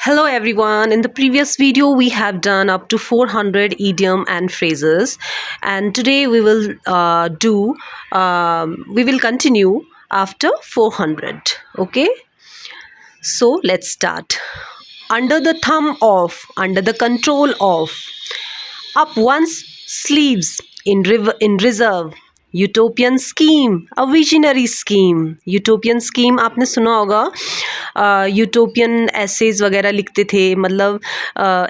Hello everyone. In the previous video, we have done up to 400 idiom and phrases, and today we will continue after 400. Okay, so let's start. Under the thumb of, under the control of, up one's sleeves in reserve. Utopian scheme, a visionary scheme. Utopian scheme आपने सुना होगा. Utopian essays वगैरह लिखते थे, मतलब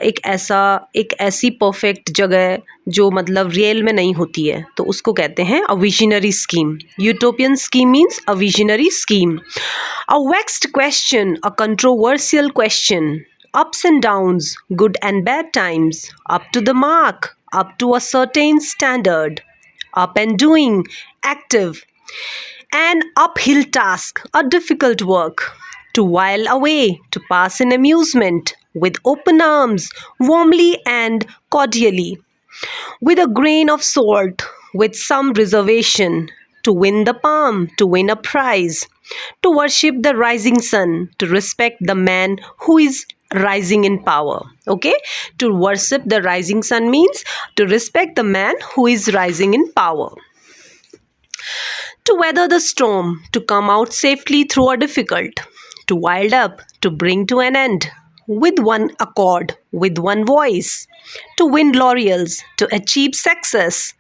एक ऐसी perfect जगह जो मतलब रियल में नहीं होती है, तो उसको कहते हैं a visionary scheme. Utopian scheme means a visionary scheme. A vexed question, a controversial question. Ups and downs, good and bad times, up to the mark, up to a certain standard, up and doing, active. An uphill task, a difficult work, to while away, to pass in amusement, with open arms, warmly and cordially, with a grain of salt, with some reservation, to win the palm, to win a prize, to worship the rising sun, to respect the man who is rising in power. Okay, to worship the rising sun means to respect the man who is rising in power. To weather the storm, to come out safely through a difficult, to wild up, to bring to an end, with one accord, with one voice, to win laurels, to achieve success.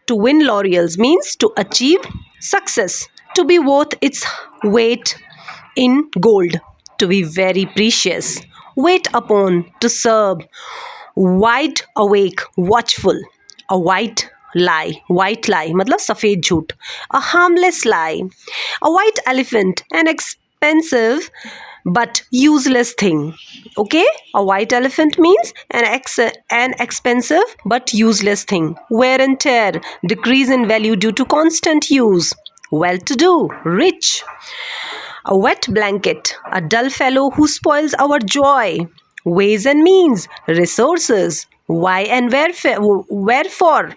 To win laurels means to achieve success, to be worth its weight in gold, to be very precious, wait upon, to serve, wide awake, watchful. A white lie मतलब सफ़ेद झूठ. A harmless lie. A white elephant, an expensive but useless thing. Okay, a white elephant means an expensive but useless thing. Wear and tear, decrease in value due to constant use. Well-to-do, rich. A wet blanket, a dull fellow who spoils our joy. Ways and means, resources. Why and wherefore.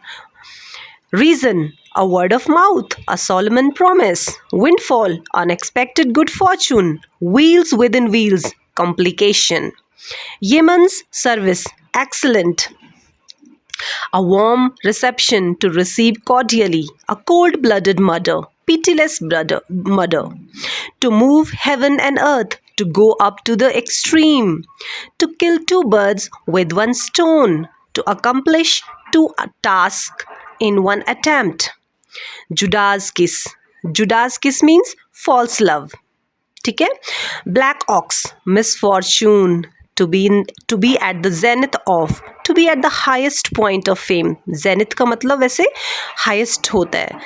Reason, a word of mouth, a solemn promise. Windfall, unexpected good fortune. Wheels within wheels, complication. Yemen's service, excellent. A warm reception, to receive cordially. A cold-blooded murder, pitiless murder. To move heaven and earth, to go up to the extreme. To kill two birds with one stone. To accomplish two tasks in one attempt. Judas kiss. Judas kiss means false love. ठीक है. Black ox, misfortune. To be at the zenith of, to be at the highest point of fame. Zenith का मतलब वैसे highest होता है.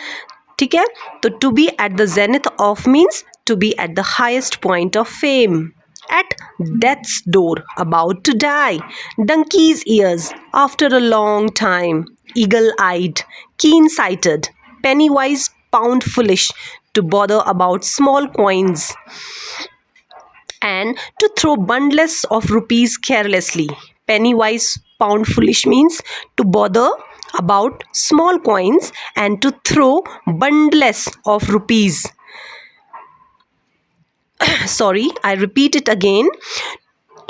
ठीक है, तो to be at the zenith of means to be at the highest point of fame. At death's door, about to die. Donkey's ears, after a long time. Eagle-eyed, keen-sighted. Penny-wise, pound-foolish, to bother about small coins. And to throw bundles of rupees carelessly. Penny-wise, pound-foolish means to bother about small coins and to throw bundles of rupees. Sorry, I repeat it again.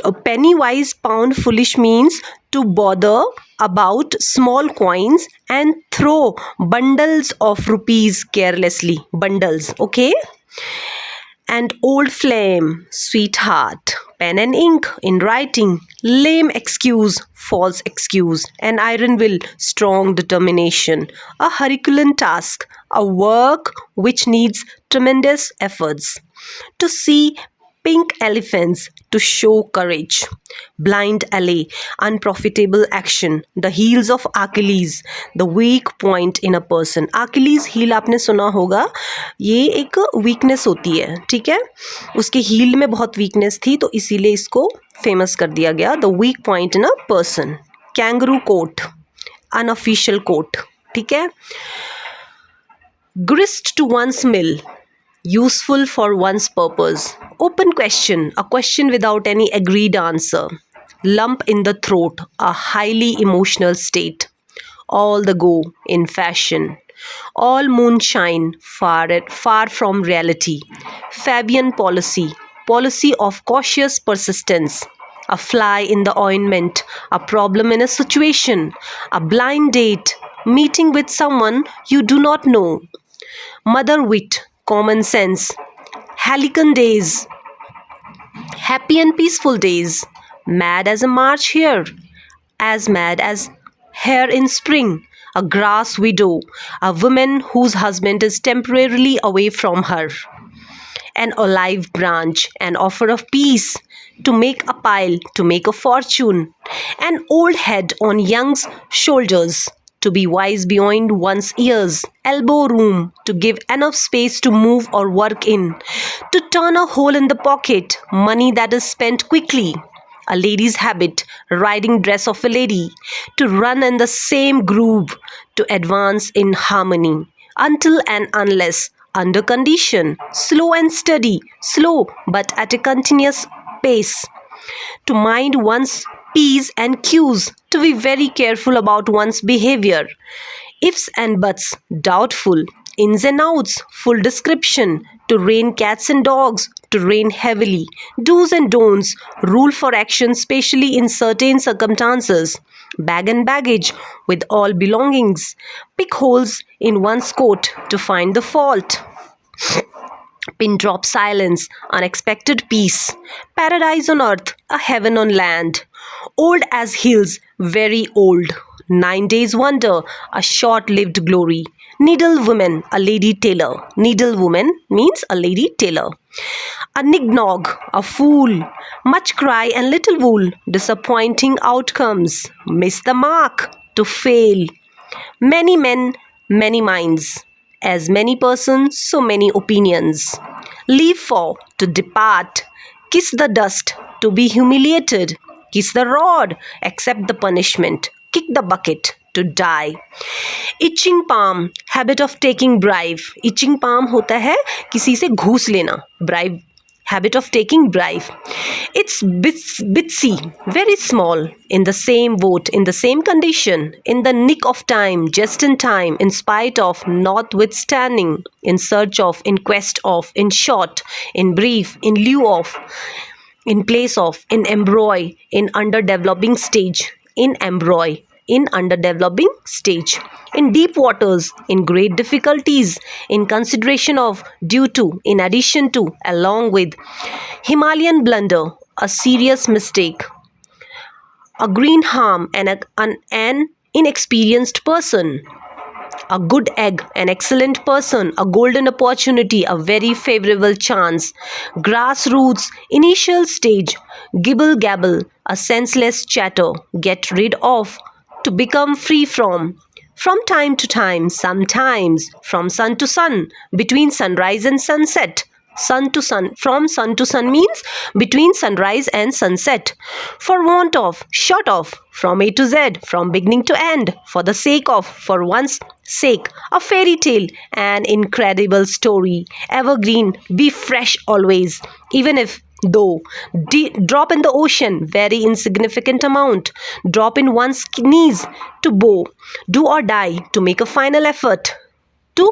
A penny wise, pound foolish means to bother about small coins and throw bundles of rupees carelessly. Bundles, okay? And old flame, sweetheart, pen and ink in writing, lame excuse, false excuse, an iron will, strong determination, a Herculean task, a work which needs tremendous efforts. To see pink elephants, to show courage. Blind alley, unprofitable action, the heels of Achilles, the weak point in a person. Achilles heel आपने सुना होगा, ये एक weakness होती है, ठीक है. उसके heel में बहुत weakness थी, तो इसीलिए इसको famous कर दिया गया. The weak point in a person. Kangaroo coat, unofficial coat, ठीक है. Grist to one's mill, useful for one's purpose. Open question, a question without any agreed answer. Lump in the throat, a highly emotional state. All the go, in fashion. All moonshine, far from reality. Fabian policy, policy of cautious persistence. a fly in the ointment, a problem in a situation, a blind date, meeting with someone you do not know. Mother wit, common sense, Halcyon days, happy and peaceful days, mad as a March hare, as mad as hair in spring, a grass widow, a woman whose husband is temporarily away from her, an olive branch, an offer of peace, to make a pile, to make a fortune, an old head on young's shoulders, to be wise beyond one's years, elbow room, to give enough space to move or work in, to turn a hole in the pocket, money that is spent quickly, a lady's habit, riding dress of a lady, to run in the same groove, to advance in harmony, until and unless, under condition, slow and steady, slow but at a continuous pace, to mind one's P's and Q's, to be very careful about one's behavior, ifs and buts, doubtful, ins and outs, full description, to rein cats and dogs, to rein heavily, do's and don'ts, rule for action, specially in certain circumstances, bag and baggage with all belongings, pick holes in one's coat to find the fault. Pin drop silence, unexpected peace, paradise on earth, a heaven on land, old as hills, very old, 9 days wonder, a short lived glory, needlewoman, a lady tailor, needlewoman means a lady tailor, a nignog, a fool, much cry and little wool, disappointing outcomes, miss the mark, to fail, many men, many minds, as many persons, so many opinions. Leave for, to depart. Kiss the dust, to be humiliated. Kiss the rod, accept the punishment. Kick the bucket, to die. Itching palm, habit of taking bribe. Itching palm होता है किसी से घूस लेना. Bribe, habit of taking bribe. It's bitsy, very small, in the same boat, in the same condition, in the nick of time, just in time, in spite of, notwithstanding, in search of, in quest of, in short, in brief, in lieu of, in place of, in embroil, in underdeveloping stage, in embroil, in underdeveloping stage, in deep waters, in great difficulties, in consideration of, due to, in addition to, along with, Himalayan blunder, a serious mistake, a green harm, an inexperienced person, a good egg, an excellent person, a golden opportunity, a very favorable chance, grassroots, initial stage, gibble gabble, a senseless chatter, get rid of, to become free from time to time, sometimes, from sun to sun, between sunrise and sunset. Sun to sun, from sun to sun means between sunrise and sunset. For want of, short of, from A to Z, from beginning to end, for the sake of, for one's sake, a fairy tale, an incredible story, evergreen, be fresh always, even if though drop in the ocean, very insignificant amount, drop in one's knees, to bow, do or die, to make a final effort, to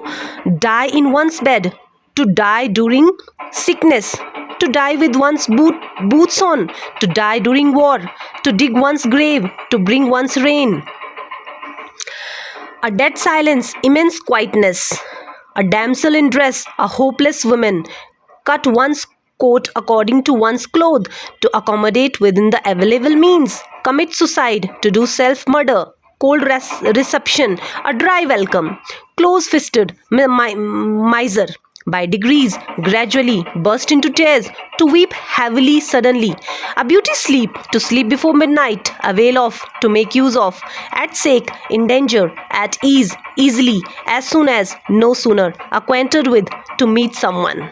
die in one's bed, to die during sickness, to die with one's boots on, to die during war, to dig one's grave, to bring one's rain. A dead silence, immense quietness, a damsel in dress, a hopeless woman, cut one's coat according to one's cloth, to accommodate within the available means, commit suicide, to do self-murder, cold reception, a dry welcome, close-fisted miser, by degrees, gradually, burst into tears, to weep heavily suddenly, a beauty sleep, to sleep before midnight, avail of, to make use of, at sake, in danger, at ease, easily, as soon as, no sooner, acquainted with, to meet someone.